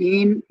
3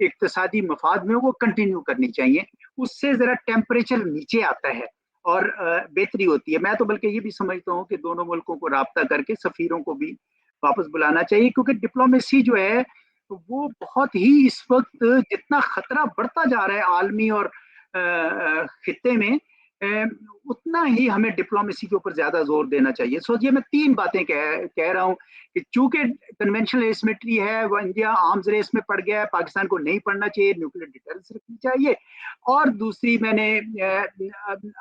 اقتصادی مفاد میں وہ کنٹینیو کرنی چاہیے. اس سے ذرا ٹیمپریچر نیچے آتا ہے اور بہتری ہوتی ہے. میں تو بلکہ یہ بھی سمجھتا ہوں کہ دونوں ملکوں کو رابطہ کر کے سفیروں کو بھی واپس بلانا چاہیے, کیونکہ ڈپلومیسی جو ہے وہ بہت ہی اس وقت جتنا خطرہ بڑھتا جا رہا ہے عالمی اور خطے میں, اتنا ہی ہمیں ڈپلومیسی کے اوپر زیادہ زور دینا چاہیے. سو یہ میں 3 باتیں کہہ رہا ہوں کہ چونکہ کنونشنل ایسیمیٹری ہے, وہ انڈیا آرمز ریس میں پڑ گیا ہے, پاکستان کو نہیں پڑنا چاہیے, نیوکلیر ڈیٹررنس رکھنی چاہیے. اور دوسری میں نے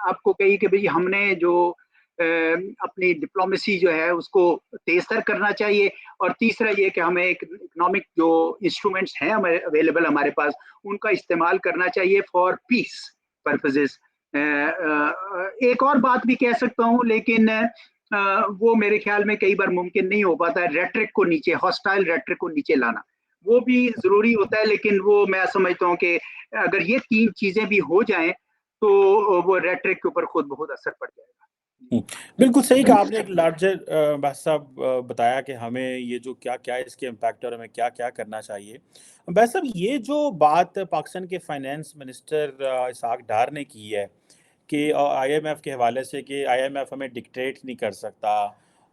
آپ کو کہی کہ بھئی ہم نے جو اپنی ڈپلومیسی جو ہے اس کو تیز تر کرنا چاہیے. اور تیسرا یہ کہ ہمیں اکنامک جو انسٹرومنٹس ہیں ہمیں اویلیبل ہمارے پاس, ان کا استعمال کرنا چاہیے فار پیس پرپزز. ایک اور بات بھی کہہ سکتا ہوں, لیکن وہ میرے خیال میں کئی بار ممکن نہیں ہو پاتا ہے, ریٹرک کو نیچے, ہاسٹائل ریٹرک کو نیچے لانا, وہ بھی ضروری ہوتا ہے. لیکن وہ میں سمجھتا ہوں کہ اگر یہ 3 چیزیں بھی ہو جائیں تو وہ ریٹرک کے اوپر خود بہت اثر پڑ جائے گا. بالکل صحیح کہا آپ نے. ایک لارجر بحث صاحب بتایا کہ ہمیں یہ جو کیا کیا اس کے امپیکٹ اور ہمیں کیا کیا کرنا چاہیے. بحث صاحب, یہ جو بات پاکستان کے فائنانس منسٹر اسحاق ڈار نے کی ہے کہ آئی ایم ایف کے حوالے سے کہ آئی ایم ایف ہمیں ڈکٹیٹ نہیں کر سکتا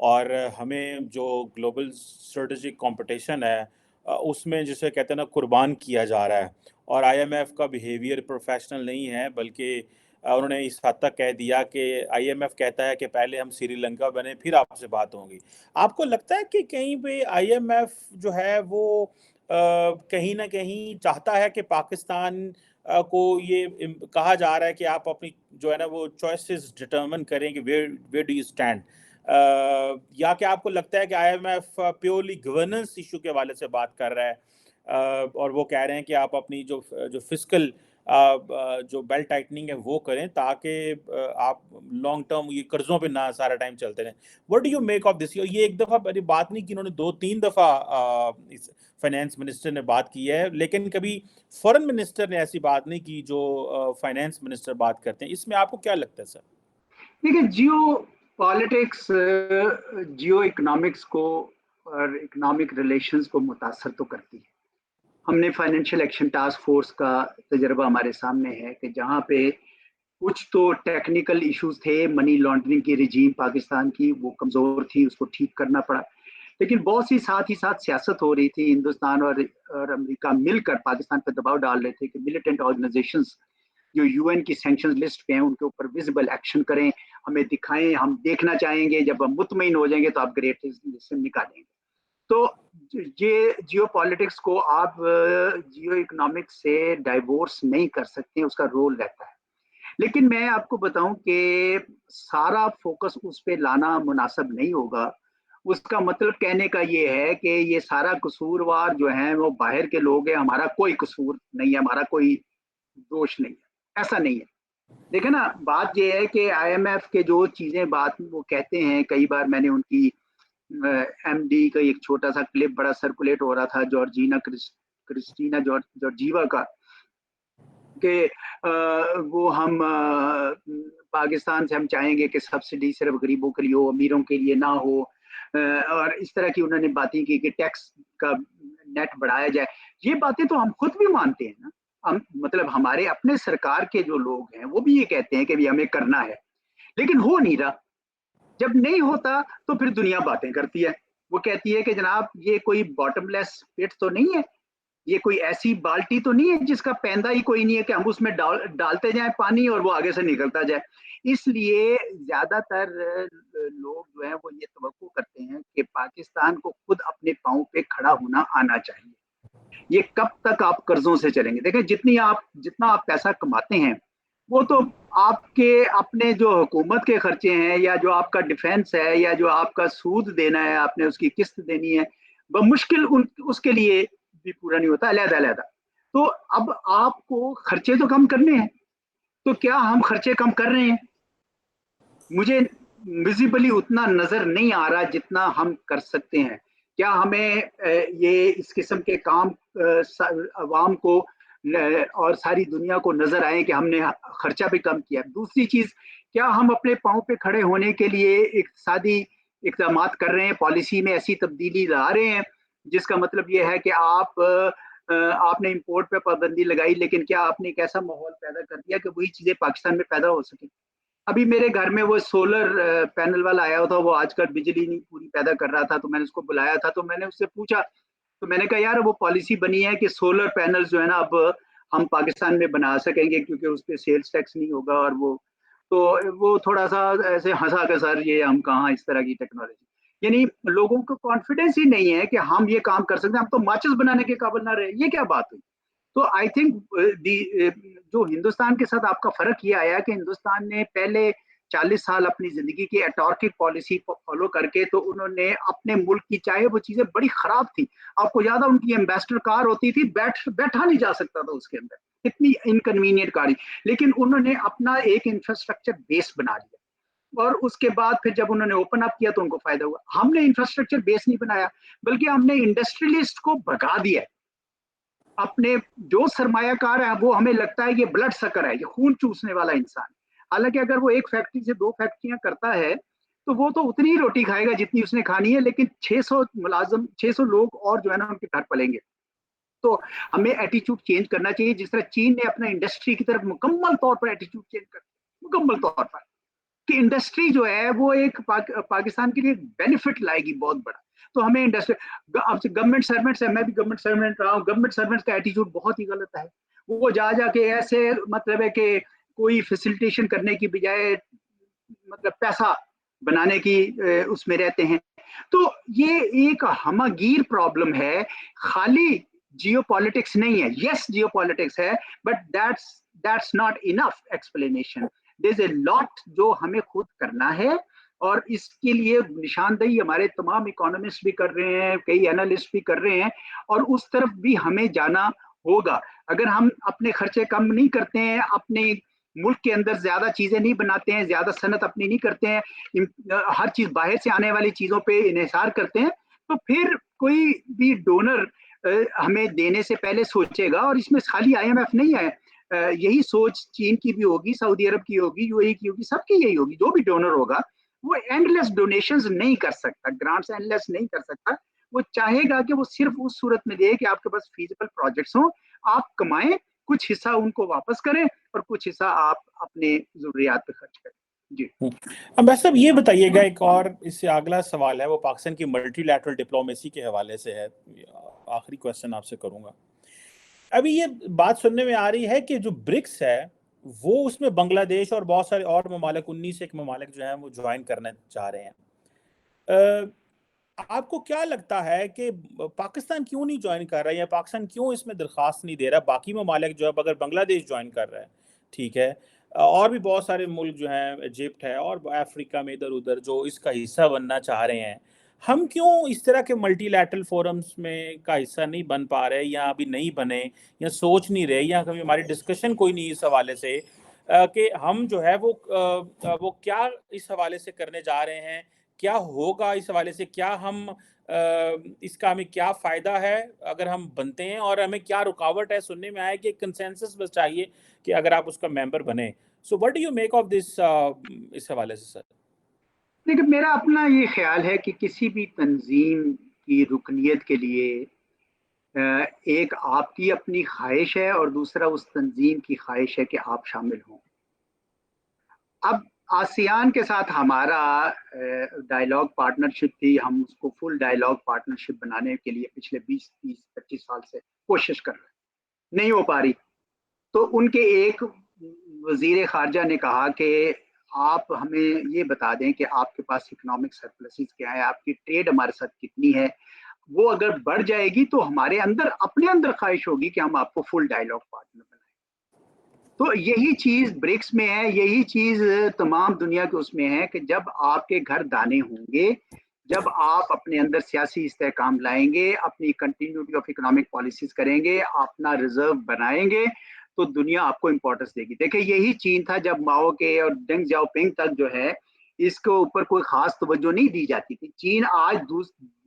اور ہمیں جو گلوبل اسٹریٹجک کمپٹیشن ہے اس میں جسے کہتے ہیں نا قربان کیا جا رہا ہے, اور آئی ایم ایف کا بیہیویئر پروفیشنل نہیں ہے, بلکہ انہوں نے اس حد تک کہہ دیا کہ آئی ایم ایف کہتا ہے کہ پہلے ہم سری لنکا بنے پھر آپ سے بات ہوگی. آپ کو لگتا ہے کہ کہیں پہ آئی ایم ایف جو ہے وہ کہیں نہ کہیں چاہتا ہے کہ پاکستان کو یہ کہا جا رہا ہے کہ آپ اپنی جو ہے نا وہ چوائسز ڈٹرمن کریں کہ ویئر ڈو یو اسٹینڈ, یا کہ آپ کو لگتا ہے کہ آئی ایم ایف پیورلی گورننس ایشو کے حوالے سے بات کر رہا ہے اور وہ کہہ رہے ہیں کہ آپ اپنی جو فسکل جو بیلٹ ٹائٹننگ ہے وہ کریں تاکہ آپ لانگ ٹرم یہ قرضوں پہ نہ سارا ٹائم چلتے رہیں. What do you make of دس؟ یہ ایک دفعہ میری بات نہیں کی, انہوں نے 2-3 دفعہ فائنانس منسٹر نے بات کی ہے, لیکن کبھی فورن منسٹر نے ایسی بات نہیں کی جو فائنانس منسٹر بات کرتے ہیں. اس میں آپ کو کیا لگتا ہے سر؟ دیکھیں, جیو پالیٹکس جیو اکنامکس کو اور اکنامک ریلیشنز کو متاثر تو کرتی ہے. ہم نے فائنینشیل ایکشن ٹاسک فورس کا تجربہ ہمارے سامنے ہے کہ جہاں پہ کچھ تو ٹیکنیکل ایشوز تھے, منی لانڈرنگ کی رجیم پاکستان کی وہ کمزور تھی, اس کو ٹھیک کرنا پڑا, لیکن بہت سی ساتھ ہی ساتھ سیاست ہو رہی تھی. ہندوستان اور امریکہ مل کر پاکستان پہ دباؤ ڈال رہے تھے کہ ملیٹنٹ آرگنائزیشنز جو یو این کی سینکشن لسٹ پہ ہیں ان کے اوپر ویزیبل ایکشن کریں, ہمیں دکھائیں, ہم دیکھنا چاہیں گے, جب ہم مطمئن ہو جائیں گے تو آپ گریٹ لسٹ سے نکالیں گے. تو یہ جیو پالیٹکس کو آپ جیو اکنامکس سے ڈائیورس نہیں کر سکتے, اس کا رول رہتا ہے. لیکن میں آپ کو بتاؤں کہ سارا فوکس اس پہ لانا مناسب نہیں ہوگا. اس کا مطلب کہنے کا یہ ہے کہ یہ سارا قصوروار جو ہیں وہ باہر کے لوگ ہیں, ہمارا کوئی قصور نہیں ہے, ہمارا کوئی دوش نہیں ہے. ایسا نہیں ہے. دیکھیں نا, بات یہ ہے کہ آئی ایم ایف کے جو چیزیں بات وہ کہتے ہیں, کئی بار میں نے ان کی ایم ڈی کا ایک چھوٹا سا کلپ بڑا سرکولیٹ ہو رہا تھا, کرسٹینا جارجیوا کا, کہ وہ ہم پاکستان سے ہم چاہیں گے کہ سبسڈی صرف غریبوں کے لیے ہو, امیروں کے لیے نہ ہو, اور اس طرح کی انہوں نے باتیں کی کہ ٹیکس کا نیٹ بڑھایا جائے. یہ باتیں تو ہم خود بھی مانتے ہیں نا, مطلب ہمارے اپنے سرکار کے جو لوگ ہیں وہ بھی یہ کہتے ہیں کہ بھی ہمیں کرنا ہے, لیکن ہو نہیں رہا. جب نہیں ہوتا تو پھر دنیا باتیں کرتی ہے, وہ کہتی ہے کہ جناب یہ کوئی باٹم لیس پٹ تو نہیں ہے, یہ کوئی ایسی بالٹی تو نہیں ہے جس کا پیندہ ہی کوئی نہیں ہے کہ ہم اس میں ڈالتے جائیں پانی اور وہ آگے سے نکلتا جائے. اس لیے زیادہ تر لوگ جو ہیں وہ یہ توقع کرتے ہیں کہ پاکستان کو خود اپنے پاؤں پہ کھڑا ہونا آنا چاہیے. یہ کب تک آپ قرضوں سے چلیں گے؟ دیکھیں, جتنا آپ پیسہ کماتے ہیں وہ تو آپ کے اپنے جو حکومت کے خرچے ہیں, یا جو آپ کا ڈیفینس ہے, یا جو آپ کا سود دینا ہے, آپ نے اس کی قسط دینی ہے, بمشکل اس کے لیے بھی پورا نہیں ہوتا, علیحدہ علیحدہ. تو اب آپ کو خرچے تو کم کرنے ہیں, تو کیا ہم خرچے کم کر رہے ہیں؟ مجھے ویزیبلی اتنا نظر نہیں آ رہا جتنا ہم کر سکتے ہیں. کیا ہمیں یہ اس قسم کے کام عوام کو اور ساری دنیا کو نظر آئے کہ ہم نے خرچہ بھی کم کیا؟ دوسری چیز, کیا ہم اپنے پاؤں پہ کھڑے ہونے کے لیے اقتصادی اقدامات کر رہے ہیں, پالیسی میں ایسی تبدیلی لا رہے ہیں جس کا مطلب یہ ہے کہ آپ آپ نے امپورٹ پہ پابندی لگائی، لیکن کیا آپ نے ایک ایسا ماحول پیدا کر دیا کہ وہی چیزیں پاکستان میں پیدا ہو سکیں؟ ابھی میرے گھر میں وہ سولر پینل والا آیا تھا، وہ آج کل بجلی نہیں پوری پیدا کر رہا تھا، تو میں نے اس کو بلایا تھا، تو میں نے اس سے پوچھا، تو میں نے کہا یار وہ پالیسی بنی ہے کہ سولر پینل جو ہے نا اب ہم پاکستان میں بنا سکیں گے کیونکہ اس پہ سیلز ٹیکس نہیں ہوگا، اور وہ تھوڑا سا ایسے ہنسا کہ سر یہ ہم کہاں اس طرح کی ٹیکنالوجی، یعنی لوگوں کو کانفیڈینس ہی نہیں ہے کہ ہم یہ کام کر سکتے ہیں، ہم تو ماچس بنانے کے قابل نہ رہے، یہ کیا بات ہوئی؟ تو آئی تھنک جو ہندوستان کے ساتھ آپ کا فرق یہ آیا کہ ہندوستان نے پہلے 40 سال اپنی زندگی کی اٹارکک پالیسی فالو کر کے تو انہوں نے اپنے ملک کی، چاہے وہ چیزیں بڑی خراب تھی، آپ کو یاد ہے ان کی ایمبیسڈر کار ہوتی تھی، بیٹھا نہیں جا سکتا تھا اس کے اندر، اتنی انکنوینئنٹ کاری، لیکن انہوں نے اپنا ایک انفراسٹرکچر بیس بنا لیا، اور اس کے بعد پھر جب انہوں نے اوپن اپ کیا تو ان کو فائدہ ہوا۔ ہم نے انفراسٹرکچر بیس نہیں بنایا، بلکہ ہم نے انڈسٹریلسٹ کو بھگا دیا، اپنے جو سرمایہ کار ہے وہ ہمیں لگتا ہے یہ بلڈ سکر ہے، یہ خون چوسنے والا انسان، حالانکہ اگر وہ ایک فیکٹری سے 2 فیکٹریاں کرتا ہے تو وہ تو اتنی ہی روٹی کھائے گا جتنی اس نے کھانی ہے، لیکن 600 ملازم، 600 لوگ اور جو ہے نا ان کے گھر پلیں گے۔ تو ہمیں ایٹیچیوڈ چینج کرنا چاہیے، جس طرح چین نے اپنا انڈسٹری کی طرف مکمل طور پر ایٹیچیوڈ چینج کر دیا، مکمل طور پر کہ انڈسٹری جو ہے وہ ایک پاکستان کے لیے بینیفٹ لائے گی بہت بڑا۔ تو ہمیں انڈسٹری، اب گورنمنٹ سرونٹس ہے، میں بھی گورنمنٹ سرونٹ رہا ہوں، گورنمنٹ سرونٹس کا ایٹیچیوڈ بہت ہی غلط ہے، وہ جا کے ایسے مطلب ہے کہ کوئی فیسلٹیشن کرنے کی بجائے مطلب پیسہ بنانے کی اس میں رہتے ہیں۔ تو یہ ایک ہماگیر پرابلم ہے، خالی جیو پالیٹکس نہیں ہے، یس جیو پالیٹکس ہے، but that's not enough explanation, there is a lot جو ہمیں خود کرنا ہے، اور اس کے لیے نشاندہی ہمارے تمام اکانومسٹ بھی کر رہے ہیں، کئی اینالسٹ بھی کر رہے ہیں، اور اس طرف بھی ہمیں جانا ہوگا۔ اگر ہم اپنے خرچے کم نہیں کرتے ہیں، اپنے ملک کے اندر زیادہ چیزیں نہیں بناتے ہیں، زیادہ صنعت اپنی نہیں کرتے ہیں، ہر چیز باہر سے آنے والی چیزوں پہ انحصار کرتے ہیں، تو پھر کوئی بھی ڈونر ہمیں دینے سے پہلے سوچے گا، اور اس میں خالی آئی ایم ایف نہیں ہے، یہی سوچ چین کی بھی ہوگی، سعودی عرب کی ہوگی، یو اے ای کی ہوگی، سب کی یہی ہوگی، جو بھی ڈونر ہوگا وہ اینڈ لیس ڈونیشنز نہیں کر سکتا، گرانٹس اینڈ لیس نہیں کر سکتا، وہ چاہے گا کہ وہ صرف اس صورت میں دے کہ آپ کے پاس فیزیبل پروجیکٹس ہوں، آپ کمائیں، کچھ حصہ ان کو واپس کریں اور کچھ حصہ آپ اپنے ضروریات پہ خرچ کریں۔ جی اب بس اب یہ بتائیے گا، ایک اور اس سے اگلا سوال ہے وہ پاکستان کی ملٹی لیٹرل ڈپلومیسی کے حوالے سے ہے، آخری کوشچن آپ سے کروں گا۔ ابھی یہ بات سننے میں آ رہی ہے کہ جو برکس ہے وہ اس میں بنگلہ دیش اور بہت سارے اور ممالک، 19 ایک ممالک جو ہیں وہ جوائن کرنا چاہ رہے ہیں۔ آپ کو کیا لگتا ہے کہ پاکستان کیوں نہیں جوائن کر رہا ہے، یا پاکستان کیوں اس میں درخواست نہیں دے رہا؟ باقی ممالک جو ہے، اگر بنگلہ دیش جوائن کر رہا ہے ٹھیک ہے، اور بھی بہت سارے ملک جو ہیں، ایجپٹ ہے اور افریقہ میں ادھر ادھر جو اس کا حصہ بننا چاہ رہے ہیں، ہم کیوں اس طرح کے ملٹی لیٹرل فورمز میں کا حصہ نہیں بن پا رہے، یا ابھی نہیں بنے، یا سوچ نہیں رہے، یا کبھی ہماری ڈسکشن کوئی نہیں اس حوالے سے کہ ہم جو ہے وہ کیا اس حوالے سے کرنے جا رہے ہیں، کیا ہوگا اس حوالے سے، کیا ہم اس کا ہمیں کیا فائدہ ہے اگر ہم بنتے ہیں، اور ہمیں کیا رکاوٹ ہے؟ سننے میں آیا کہ ایک کنسنسس بس چاہیے کہ اگر آپ اس کا ممبر بنے۔ So what do you make of this اس حوالے سے سر؟ لیکن میرا اپنا یہ خیال ہے کہ کسی بھی تنظیم کی رکنیت کے لیے ایک آپ کی اپنی خواہش ہے، اور دوسرا اس تنظیم کی خواہش ہے کہ آپ شامل ہوں۔ اب آسیان کے ساتھ ہمارا ڈائیلاگ پارٹنرشپ تھی، ہم اس کو فل ڈائیلاگ پارٹنرشپ بنانے کے لیے پچھلے 20-25 سال سے کوشش کر رہے ہیں، نہیں ہو پا رہی۔ تو ان کے ایک وزیر خارجہ نے کہا کہ آپ ہمیں یہ بتا دیں کہ آپ کے پاس اکنامک سرپلسز کیا ہے، آپ کی ٹریڈ ہمارے ساتھ کتنی ہے، وہ اگر بڑھ جائے گی تو ہمارے اندر اپنے اندر خواہش ہوگی کہ ہم آپ کو فل ڈائیلاگ پارٹنر بنائیں۔ تو یہی چیز برکس میں ہے، یہی چیز تمام دنیا کے اس میں ہے کہ جب آپ کے گھر دانے ہوں گے، جب آپ اپنے اندر سیاسی استحکام لائیں گے، اپنی کنٹینیوٹی آف اکنامک پالیسیز کریں گے، اپنا ریزرو بنائیں گے، تو دنیا آپ کو امپورٹنس دے گی۔ دیکھیں یہی چین تھا جب ماؤ کے اور ڈنگ جاؤ پنگ تک جو ہے اس کے اوپر کوئی خاص توجہ نہیں دی جاتی تھی۔ چین آج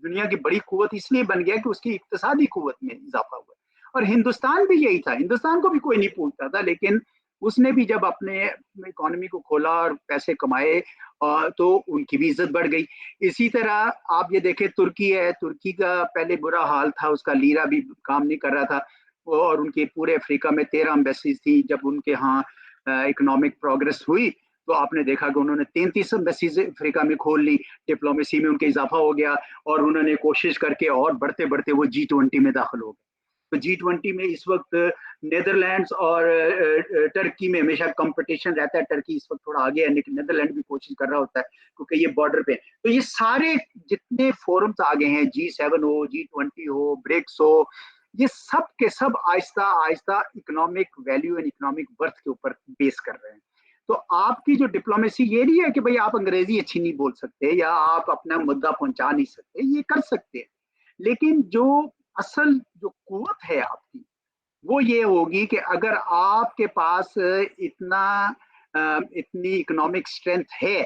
دنیا کی بڑی قوت اس لیے بن گیا کہ اس کی اقتصادی قوت میں اضافہ ہوا، اور ہندوستان بھی یہی تھا، ہندوستان کو بھی کوئی نہیں پوچھتا تھا، لیکن اس نے بھی جب اپنے اکانومی کو کھولا اور پیسے کمائے تو ان کی بھی عزت بڑھ گئی. اسی طرح آپ یہ دیکھیں ترکی ہے, ترکی کا پہلے برا حال تھا, اس کا لیرا بھی کام نہیں کر رہا تھا, اور ان کے پورے افریقہ میں 13 امبیسیز تھی. جب ان کے ہاں اکنامک پروگرس ہوئی تو آپ نے دیکھا کہ انہوں نے 33 امبیسیز افریقہ میں کھول لی, ڈپلومیسی میں ان کا اضافہ ہو گیا, اور انہوں نے کوشش کر کے اور بڑھتے بڑھتے وہ G20 میں داخل ہو گئے. تو G20 میں اس وقت نیدرلینڈز اور ٹرکی میں ہمیشہ کمپٹیشن رہتا ہے. ٹرکی اس وقت تھوڑا آگے ہے, لیکن نیدرلینڈ بھی کوشش کر رہا ہوتا ہے کیونکہ یہ بارڈر پہ. تو یہ سارے جتنے فورمز آگے ہیں, G7 ہو, G20 ہو, برکس ہو, یہ سب کے سب آہستہ آہستہ economic value and economic birth کے اوپر بیس کر رہے ہیں. تو آپ کی جو ڈپلومیسی یہ نہیں ہے کہ بھئی آپ انگریزی اچھی نہیں بول سکتے یا آپ اپنا مدعا پہنچا نہیں سکتے, یہ کر سکتے ہیں, لیکن جو اصل جو قوت ہے آپ کی وہ یہ ہوگی کہ اگر آپ کے پاس اتنی اکنامک اسٹرینتھ ہے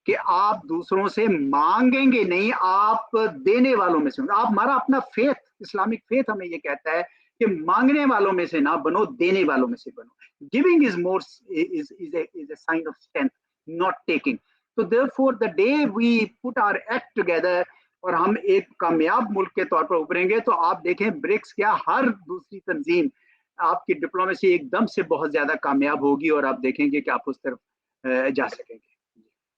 کہ آپ دوسروں سے مانگیں گے نہیں, آپ دینے والوں میں سے. آپ ہمارا اپنا فیتھ, اسلامک فیتھ ہمیں یہ کہتا ہے کہ مانگنے والوں میں سے نہ بنو, دینے والوں میں سے بنو. Giving is more is a sign of strength, not taking. So therefore the day we put our act together اور ہم ایک کامیاب ملک کے طور پر ابھریں گے تو آپ دیکھیں برکس کیا ہر دوسری تنظیم آپ کی ڈپلومیسی ایک دم سے بہت زیادہ کامیاب ہوگی اور آپ دیکھیں گے کہ آپ اس طرف جا سکیں گے.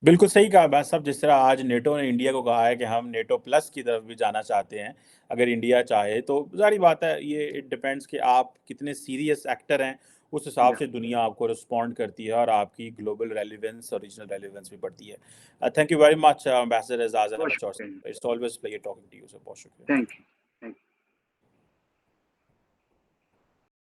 بالکل صحیح کہا بات صاحب. جس طرح آج نیٹو نے انڈیا کو کہا ہے کہ ہم نیٹو پلس کی طرف بھی جانا چاہتے ہیں اگر انڈیا چاہے, تو ظاہری بات ہے یہ اٹ ڈپینڈس کہ آپ کتنے سیریس ایکٹر ہیں, اس حساب سے دنیا آپ کو رسپونڈ کرتی ہے اور آپ کی گلوبل ریلیونس اور ریجنل ریلیونس بھی بڑھتی ہے. Thank you very much ambassador Aizaz Ahmad Chaudhry. It's always pleasure talking to you sir. بہت شکریہ. Thank you.